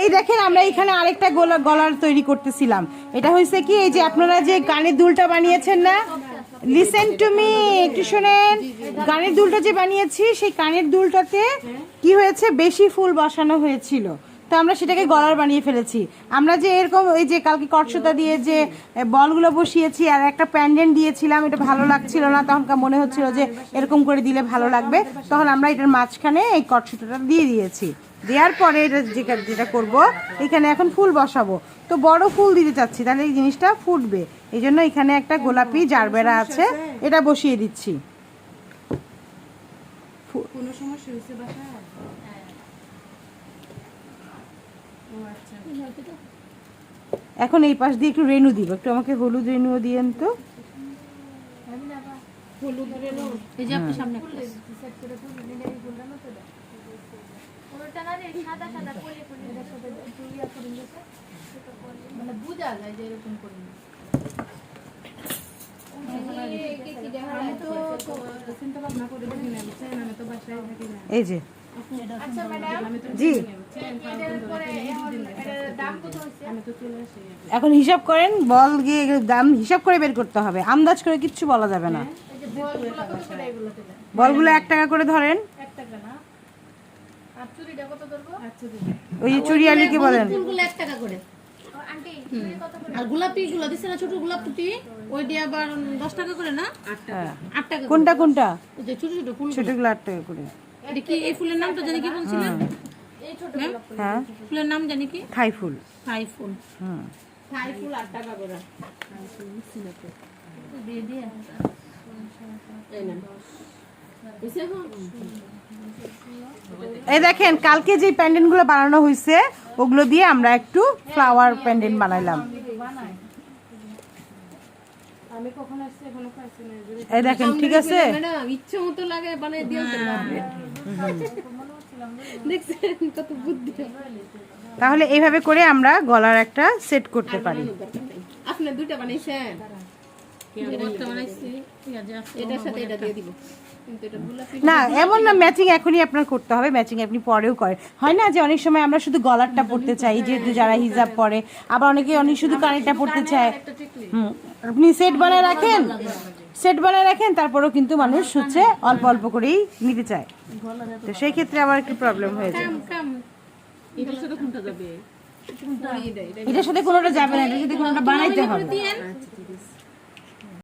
এই দেখেন আমরা এখানে আরেকটা গলার তৈরি করতেছিলাম। এটা হয়েছে কি, এই যে আপনারা যে কানের দুলটা বানিয়েছেন না, লিসেন টু মি, একটু শোনেন। কানের দুলটা যে বানিয়েছি, সেই কানের দুলটাতে কি হয়েছে, বেশি ফুল বসানো হয়েছিল, তো আমরা সেটাকে গলার বানিয়ে ফেলেছি। আমরা যে এরকম ওই যে কালকে কটসুতা দিয়ে যে বলগুলো বসিয়েছি আর একটা প্যান্ডেন্ট দিয়েছিলাম, এটা ভালো লাগছিল না, তখনকার মনে হচ্ছিল যে এরকম করে দিলে ভালো লাগবে, তখন আমরা এটার মাঝখানে এই কটসুতাটা দিয়ে দিয়েছি। দেওয়ার পরে এটা যেটা করব, এখানে এখন ফুল বসাবো, তো বড় ফুল দিতে চাচ্ছি, তাহলে এই জিনিসটা ফুটবে, এই জন্য এখানে একটা গোলাপি জারবেরা আছে, এটা বসিয়ে দিচ্ছি। কোনো সমস্যা হয়েছে বাসায়? এখন এই পাশ দিয়ে একটু রেনু দিব, একটু আমাকে হলুদ রেনুও দিয়েন তো। হলুদ রেনু এই যে আপনি সামনে মানে বুঝা যায় যে এরকম করে এই যে জি, এখন হিসাব করেন, বল গিয়ে দাম হিসাব করে বের করতে হবে, আন্দাজ করে কিচ্ছু বলা যাবে না। বলগুলো 1 টাকা করে ধরেন। ওই যে চুড়ি আলিকে বলেন, আর গোলাপি গুলো দিছে না, ছোট গোলাপি ওই দিয়ে আবার 10 টাকা করে না, 8 টাকা। 8 টাকা কোনটা কোনটা? ওই যে ছোট ছোট ফুল, ছোটগুলো 8 টাকা করে। এটা কি এই ফুলের নামটা জানি কি বলছিলেন? এই ছোট হ্যাঁ, ফুলের নাম জানি কি? থাই ফুল। থাই ফুল, হুম, থাই ফুল 8 টাকা করে দিয়ে দিয়ে এই না বুঝছো? এই দেখেন কালকে যে প্যান্ডেন্টগুলো বানানো হয়েছে, ওগুলো দিয়ে আমরা একটু ফ্লাওয়ার প্যান্ডেন্ট বানাইলাম। আমি কখন আসছে এখনো পাইছি না। এই দেখেন, ঠিক আছে, ম্যাডাম ইচ্ছে মতো লাগে বানিয়ে দিয়েছেন আপনি, দেখছেন কত বুদ্ধি। তাহলে এইভাবে করে আমরা গলার একটা সেট করতে পারি। আপনি দুইটা বানাইছেন, একটা বানাইছি, এটার সাথে এটা দিয়ে দিব, কিন্তু এটা গোলাপি না এমন না, ম্যাচিং এখনই আপনার করতে হবে, ম্যাচিং আপনি পরেও করেন, হয় না যে অনেক সময় আমরা শুধু গলারটা পড়তে চাই, যেহেতু যারা হিজাব পরে, আবার অনেকে অনেক শুধু কানেরটা পড়তে চায়। আপনি সেট বানায় রাখেন, সেট বানায় রাখেন, তারপরেও কিন্তু মানুষ হচ্ছে অল্প অল্প করেই নিতে চায়, তো সেই ক্ষেত্রে আবার একটু প্রবলেম হয়ে যায়। এটার সাথে কোনটা যাবে? এটার সাথে কোনোটা যাবে না, এটার সাথে কোনোটা বানাইতে হবে।